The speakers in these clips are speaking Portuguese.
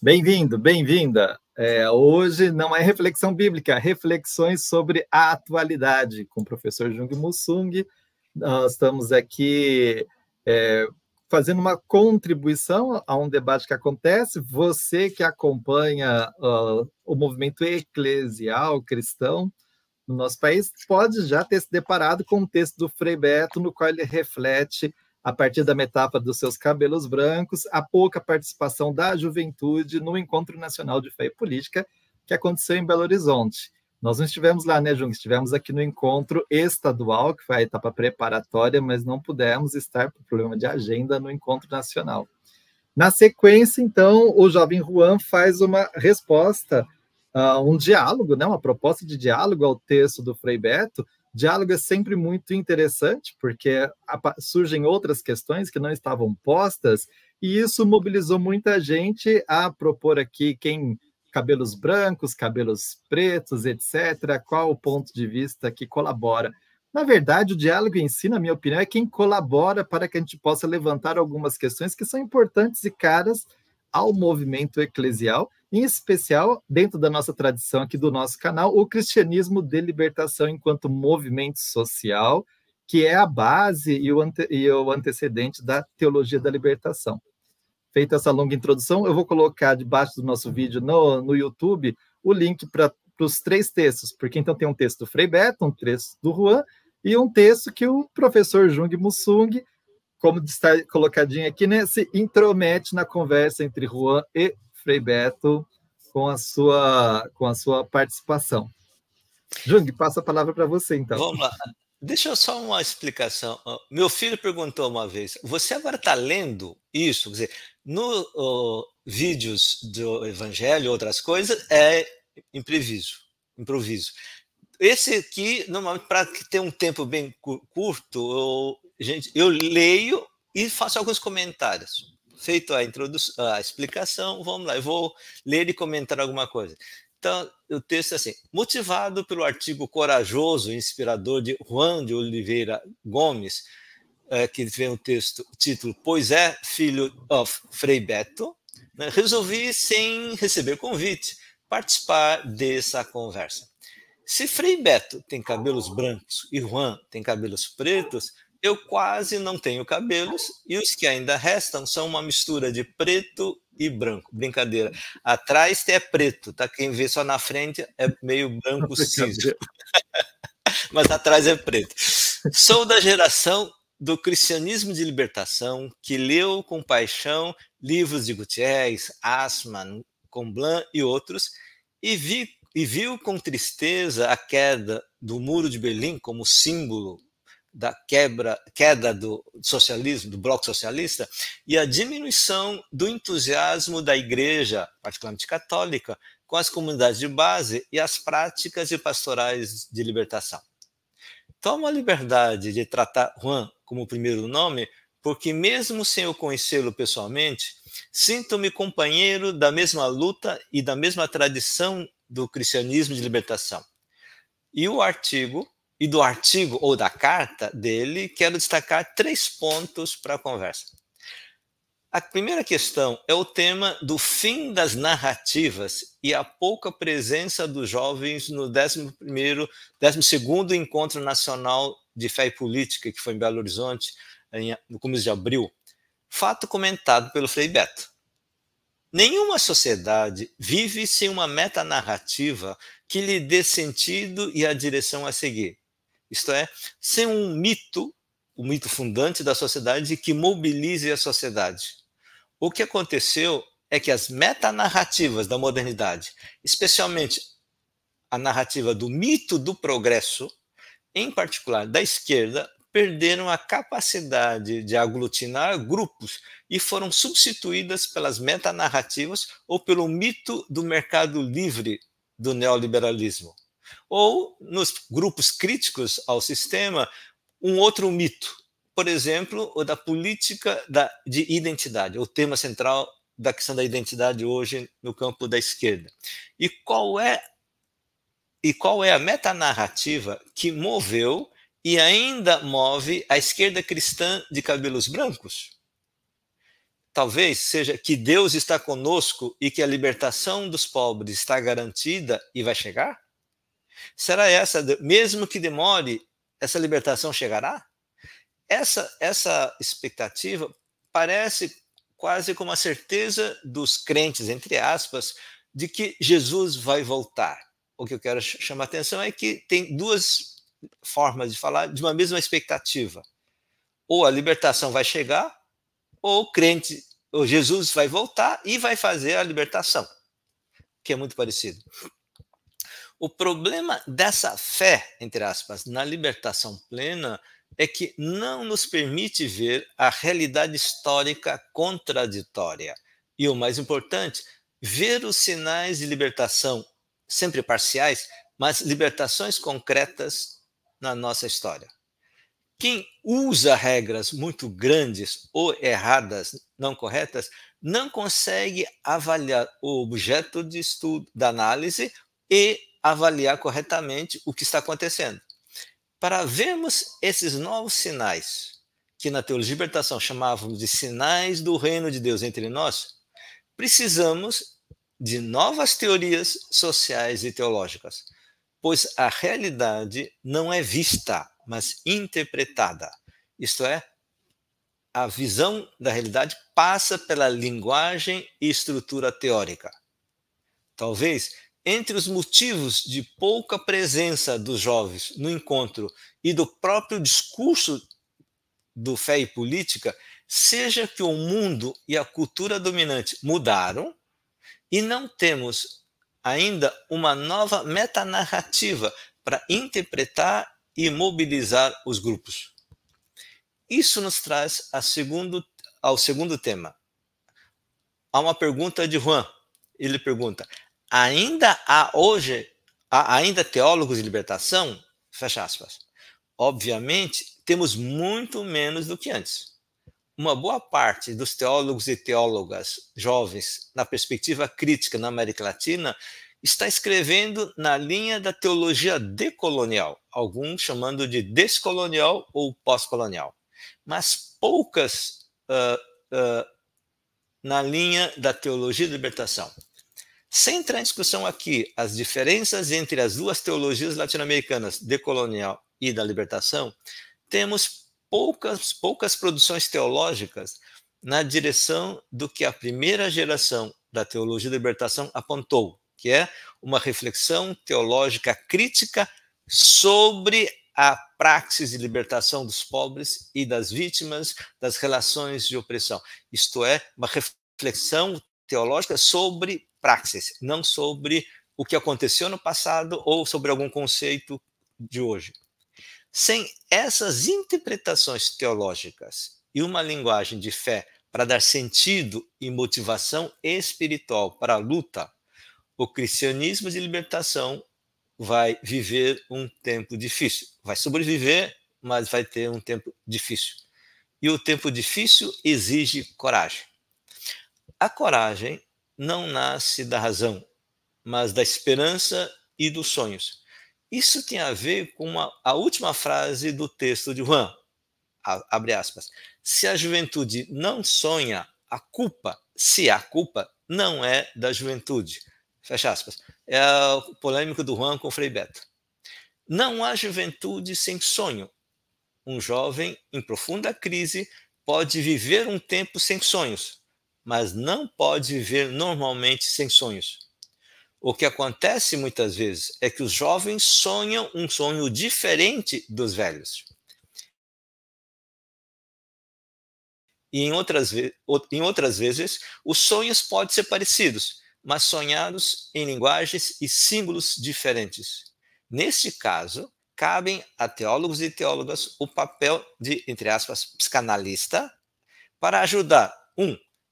Bem-vindo, bem-vinda. Hoje não é reflexão bíblica, reflexões sobre a atualidade, com o professor Jung Mussung. Nós estamos aqui fazendo uma contribuição a um debate que acontece. Você que acompanha o movimento eclesial cristão no nosso país pode já ter se deparado com um texto do Frei Beto, no qual ele reflete, a partir da metáfora dos seus cabelos brancos, a pouca participação da juventude no Encontro Nacional de Fé e Política, que aconteceu em Belo Horizonte. Nós não estivemos lá, né, Jung? Estivemos aqui no encontro estadual, que foi a etapa preparatória, mas não pudemos estar por problema de agenda no Encontro Nacional. Na sequência, então, o jovem Juan faz uma resposta, um diálogo, né, uma proposta de diálogo ao texto do Frei Beto. Diálogo é sempre muito interessante, porque surgem outras questões que não estavam postas, e isso mobilizou muita gente a propor aqui cabelos brancos, cabelos pretos, etc., qual o ponto de vista que colabora. Na verdade, o diálogo em si, na minha opinião, é quem colabora para que a gente possa levantar algumas questões que são importantes e caras ao movimento eclesial, em especial, dentro da nossa tradição aqui do nosso canal, o cristianismo de libertação enquanto movimento social, que é a base e o antecedente da teologia da libertação. Feita essa longa introdução, eu vou colocar debaixo do nosso vídeo no YouTube o link para os 3 textos, porque então tem um texto do Frei Beto, um texto do Juan, e um texto que o professor Jung Mussung, como está colocadinho aqui, né, se intromete na conversa entre Juan e Frei Beto com a sua participação. Jung, passo a palavra para você, então. Vamos lá. Deixa eu só uma explicação. Meu filho perguntou uma vez: você agora está lendo isso? Quer dizer, no vídeos do Evangelho, outras coisas, é improviso. Esse aqui, normalmente, para ter um tempo bem curto, eu leio e faço alguns comentários. Feito a introdução, a explicação, vamos lá, eu vou ler e comentar alguma coisa. Então, o texto é assim: motivado pelo artigo corajoso e inspirador de Juan de Oliveira Gomes, que tem o título Pois é, filho of Frei Beto, né, resolvi, sem receber convite, participar dessa conversa. Se Frei Beto tem cabelos brancos e Juan tem cabelos pretos, eu quase não tenho cabelos e os que ainda restam são uma mistura de preto e branco. Brincadeira. Atrás é preto, tá? Quem vê só na frente é meio branco ciso. Mas atrás é preto. Sou da geração do cristianismo de libertação, que leu com paixão livros de Gutiérrez, Assmann, Comblan e outros, e viu com tristeza a queda do Muro de Berlim como símbolo da queda do socialismo, do bloco socialista, e a diminuição do entusiasmo da igreja, particularmente católica, com as comunidades de base e as práticas e pastorais de libertação. Tomo a liberdade de tratar Juan como primeiro nome, porque mesmo sem eu conhecê-lo pessoalmente, sinto-me companheiro da mesma luta e da mesma tradição do cristianismo de libertação. E do artigo ou da carta dele, quero destacar 3 pontos para a conversa. A primeira questão é o tema do fim das narrativas e a pouca presença dos jovens no 12º Encontro Nacional de Fé e Política, que foi em Belo Horizonte, no começo de abril. Fato comentado pelo Frei Beto. Nenhuma sociedade vive sem uma metanarrativa que lhe dê sentido e a direção a seguir. Isto é, sem um mito, o mito fundante da sociedade, que mobilize a sociedade. O que aconteceu é que as metanarrativas da modernidade, especialmente a narrativa do mito do progresso, em particular da esquerda, perderam a capacidade de aglutinar grupos e foram substituídas pelas metanarrativas ou pelo mito do mercado livre do neoliberalismo. Ou, nos grupos críticos ao sistema, um outro mito, por exemplo, o da política de identidade, o tema central da questão da identidade hoje no campo da esquerda. E qual é a metanarrativa que moveu e ainda move a esquerda cristã de cabelos brancos? talvez seja que Deus está conosco e que a libertação dos pobres está garantida e vai chegar? Será essa, mesmo que demore, essa libertação chegará? Essa expectativa parece quase como a certeza dos crentes, entre aspas, de que Jesus vai voltar. O que eu quero chamar a atenção é que tem duas formas de falar de uma mesma expectativa. Ou a libertação vai chegar, ou o crente, ou Jesus vai voltar e vai fazer a libertação, que é muito parecido. O problema dessa fé, entre aspas, na libertação plena é que não nos permite ver a realidade histórica contraditória. E o mais importante, ver os sinais de libertação, sempre parciais, mas libertações concretas na nossa história. Quem usa regras muito grandes ou erradas, não corretas, não consegue avaliar o objeto de estudo, da análise e avaliar corretamente o que está acontecendo. Para vermos esses novos sinais, que na teologia de libertação chamávamos de sinais do reino de Deus entre nós, precisamos de novas teorias sociais e teológicas, pois a realidade não é vista, mas interpretada. Isto é, a visão da realidade passa pela linguagem e estrutura teórica. Talvez entre os motivos de pouca presença dos jovens no encontro e do próprio discurso do Fé e Política, seja que o mundo e a cultura dominante mudaram e não temos ainda uma nova metanarrativa para interpretar e mobilizar os grupos. Isso nos traz ao segundo tema. Há uma pergunta de Juan. Ele pergunta: ainda há teólogos de libertação? Fecha aspas. Obviamente, temos muito menos do que antes. Uma boa parte dos teólogos e teólogas jovens, na perspectiva crítica na América Latina, está escrevendo na linha da teologia decolonial, alguns chamando de descolonial ou pós-colonial, mas poucas na linha da teologia de libertação. Sem entrar em discussão aqui as diferenças entre as duas teologias latino-americanas, decolonial e da libertação, temos poucas produções teológicas na direção do que a primeira geração da teologia da libertação apontou, que é uma reflexão teológica crítica sobre a praxis de libertação dos pobres e das vítimas das relações de opressão. Isto é, uma reflexão teológica sobre praxis, não sobre o que aconteceu no passado ou sobre algum conceito de hoje. Sem essas interpretações teológicas e uma linguagem de fé para dar sentido e motivação espiritual para a luta, o cristianismo de libertação vai viver um tempo difícil. Vai sobreviver, mas vai ter um tempo difícil. E o tempo difícil exige coragem. A coragem não nasce da razão, mas da esperança e dos sonhos. Isso tem a ver com a última frase do texto de Juan, abre aspas. Se a juventude não sonha, a culpa não é da juventude. Fecha aspas. É o polêmico do Juan com o Frei Beto. Não há juventude sem sonho. Um jovem em profunda crise pode viver um tempo sem sonhos, mas não pode viver normalmente sem sonhos. O que acontece muitas vezes é que os jovens sonham um sonho diferente dos velhos. E em outras vezes, os sonhos podem ser parecidos, mas sonhados em linguagens e símbolos diferentes. Neste caso, cabem a teólogos e teólogas o papel de, entre aspas, psicanalista, para ajudar,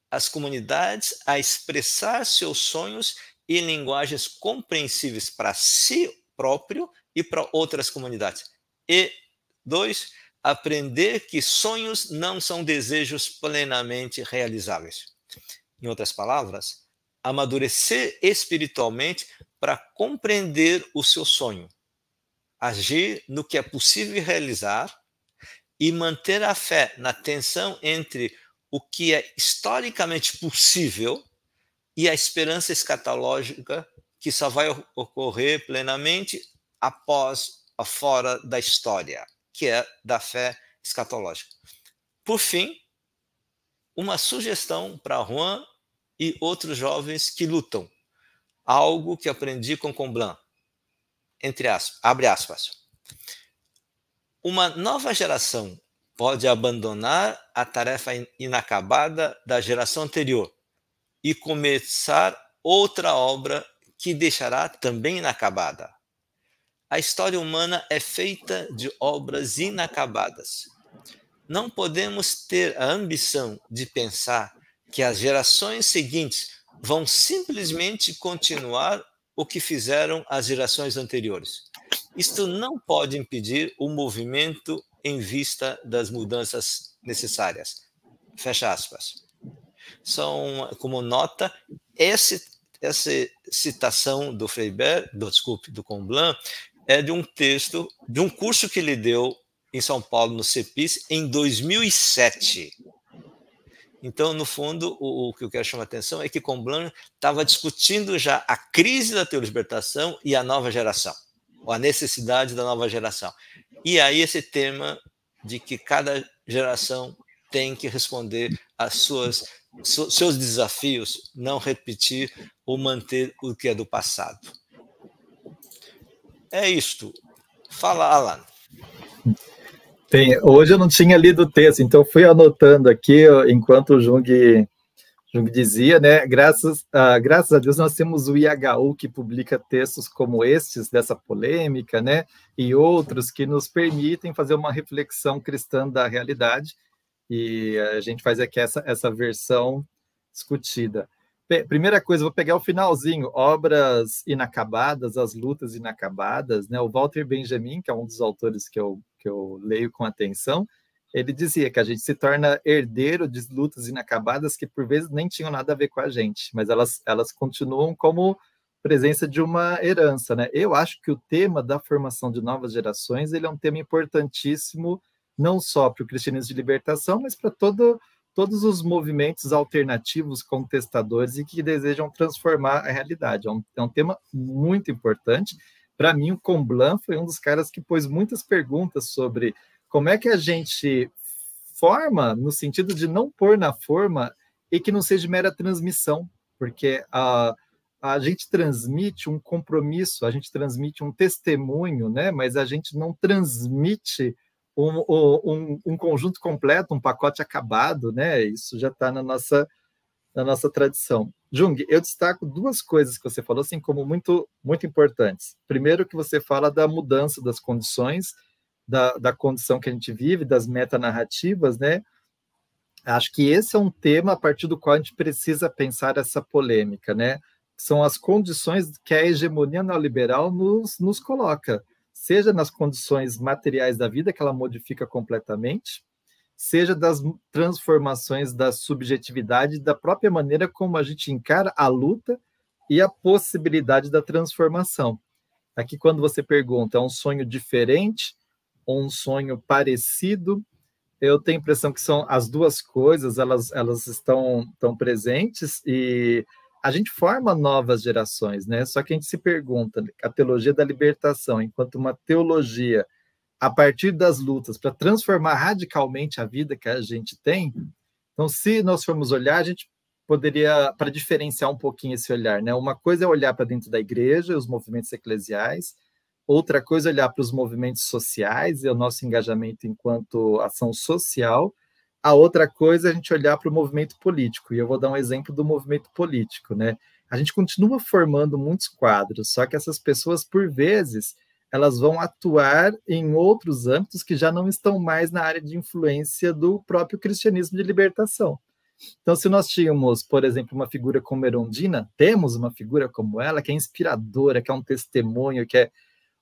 as comunidades a expressar seus sonhos em linguagens compreensíveis para si próprio e para outras comunidades. E, 2, aprender que sonhos não são desejos plenamente realizáveis. Em outras palavras, amadurecer espiritualmente para compreender o seu sonho, agir no que é possível realizar e manter a fé na tensão entre o que é historicamente possível e a esperança escatológica que só vai ocorrer plenamente após a fora da história, que é da fé escatológica. Por fim, uma sugestão para Juan e outros jovens que lutam, algo que aprendi com Comblan, entre aspas, abre aspas. Uma nova geração pode abandonar a tarefa inacabada da geração anterior e começar outra obra que deixará também inacabada. A história humana é feita de obras inacabadas. Não podemos ter a ambição de pensar que as gerações seguintes vão simplesmente continuar o que fizeram as gerações anteriores. Isto não pode impedir o movimento em vista das mudanças necessárias. Fecha aspas. Como nota, essa citação do Freiberg, do Comblan, é de um texto, de um curso que ele deu em São Paulo, no CEPIS, em 2007. Então, no fundo, o que eu quero chamar a atenção é que Comblan estava discutindo já a crise da teolibertação e a nova geração, ou a necessidade da nova geração. E aí esse tema de que cada geração tem que responder às seus desafios, não repetir ou manter o que é do passado. É isto. Fala, Alan. Hoje eu não tinha lido o texto, então fui anotando aqui, enquanto o Jung dizia, né? Graças a Deus nós temos o IHU, que publica textos como estes, dessa polêmica, né? E outros que nos permitem fazer uma reflexão cristã da realidade, e a gente faz aqui essa versão discutida. Primeira coisa, vou pegar o finalzinho, obras inacabadas, as lutas inacabadas, né? O Walter Benjamin, que é um dos autores que eu leio com atenção, ele dizia que a gente se torna herdeiro de lutas inacabadas que por vezes nem tinham nada a ver com a gente, mas elas continuam como presença de uma herança, né? Eu acho que o tema da formação de novas gerações, ele é um tema importantíssimo, não só para o cristianismo de libertação, mas para todos os movimentos alternativos contestadores e que desejam transformar a realidade. É um tema muito importante. Para mim, o Comblan foi um dos caras que pôs muitas perguntas sobre como é que a gente forma, no sentido de não pôr na forma e que não seja mera transmissão, porque a gente transmite um compromisso, a gente transmite um testemunho, né? Mas a gente não transmite um conjunto completo, um pacote acabado, né? Isso já está na nossa tradição. Jung, eu destaco duas coisas que você falou, assim, como muito, muito importantes. Primeiro, que você fala da mudança das condições, da condição que a gente vive, das metanarrativas, né? Acho que esse é um tema a partir do qual a gente precisa pensar essa polêmica, né? São as condições que a hegemonia neoliberal nos coloca, seja nas condições materiais da vida, que ela modifica completamente, seja das transformações da subjetividade, da própria maneira como a gente encara a luta e a possibilidade da transformação. Aqui, quando você pergunta, é um sonho diferente ou um sonho parecido? Eu tenho a impressão que são as duas coisas, elas estão presentes e a gente forma novas gerações, né? Só que a gente se pergunta, a teologia da libertação, enquanto uma teologia a partir das lutas para transformar radicalmente a vida que a gente tem, então, se nós formos olhar, a gente poderia, para diferenciar um pouquinho esse olhar, né? Uma coisa é olhar para dentro da igreja, os movimentos eclesiais, outra coisa é olhar para os movimentos sociais e o nosso engajamento enquanto ação social, a outra coisa é a gente olhar para o movimento político, e eu vou dar um exemplo do movimento político, né? A gente continua formando muitos quadros, só que essas pessoas, por vezes, elas vão atuar em outros âmbitos que já não estão mais na área de influência do próprio cristianismo de libertação. Então, se nós tínhamos, por exemplo, uma figura como Erundina, temos uma figura como ela, que é inspiradora, que é um testemunho, que é...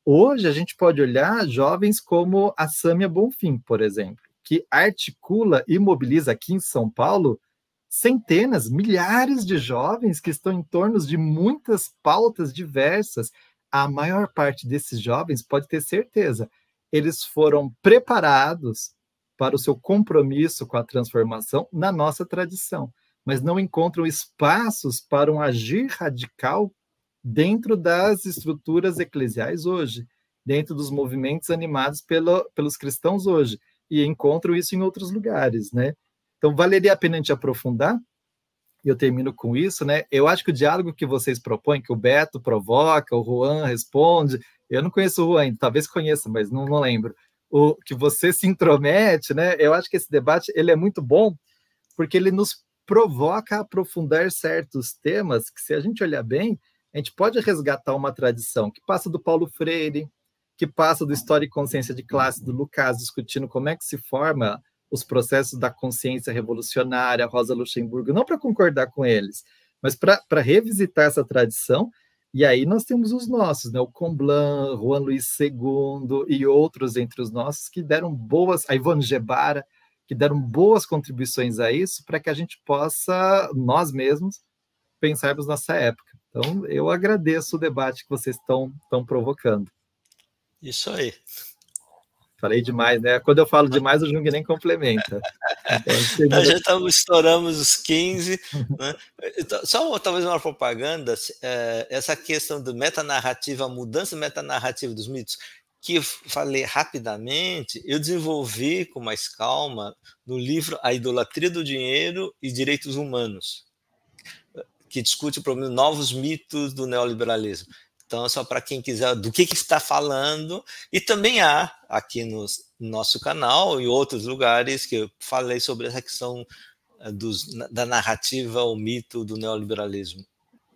Hoje, a gente pode olhar jovens como a Sâmia Bonfim, por exemplo, que articula e mobiliza aqui em São Paulo centenas, milhares de jovens que estão em torno de muitas pautas diversas. A maior parte desses jovens, pode ter certeza, eles foram preparados para o seu compromisso com a transformação na nossa tradição, mas não encontram espaços para um agir radical dentro das estruturas eclesiais hoje, dentro dos movimentos animados pelos cristãos hoje, e encontram isso em outros lugares, né? Então, valeria a pena a gente aprofundar, e eu termino com isso, né? Eu acho que o diálogo que vocês propõem, que o Beto provoca, o Juan responde, eu não conheço o Juan ainda, talvez conheça, mas não lembro, o que você se intromete, né? Eu acho que esse debate ele é muito bom, porque ele nos provoca a aprofundar certos temas que, se a gente olhar bem, a gente pode resgatar uma tradição que passa do Paulo Freire, que passa do História e Consciência de Classe do Lucas, discutindo como é que se forma os processos da consciência revolucionária, Rosa Luxemburgo, não para concordar com eles, mas para revisitar essa tradição. E aí nós temos os nossos, né? O Comblan, Juan Luís II e outros entre os nossos que deram boas, a Ivone Gebara, que deram boas contribuições a isso, para que a gente possa, nós mesmos, pensarmos nossa época. Então, eu agradeço o debate que vocês estão provocando. Isso aí. Falei demais, né? Quando eu falo demais, o Jung nem complementa. Então, já estouramos os 15. Né? Só talvez uma propaganda, essa questão do metanarrativa, a mudança metanarrativa dos mitos, que eu falei rapidamente, eu desenvolvi com mais calma no livro A Idolatria do Dinheiro e Direitos Humanos, que discute o problema de novos mitos do neoliberalismo. Então, só para quem quiser do que está falando, e também há aqui no nosso canal e outros lugares que eu falei sobre essa questão da narrativa, o mito do neoliberalismo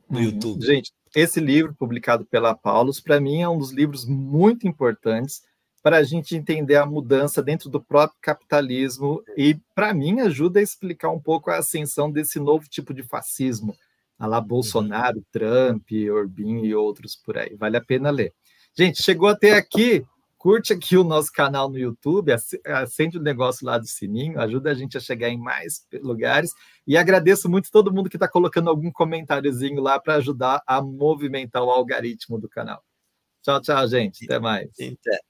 no YouTube. Gente, esse livro publicado pela Paulus, para mim, é um dos livros muito importantes para a gente entender a mudança dentro do próprio capitalismo e, para mim, ajuda a explicar um pouco a ascensão desse novo tipo de fascismo, a lá Bolsonaro, Trump, Orbán e outros por aí. Vale a pena ler. Gente, chegou até aqui, curte aqui o nosso canal no YouTube, acende o negócio lá do sininho, ajuda a gente a chegar em mais lugares, e agradeço muito todo mundo que está colocando algum comentáriozinho lá para ajudar a movimentar o algoritmo do canal. Tchau, tchau, gente. Até mais. Até.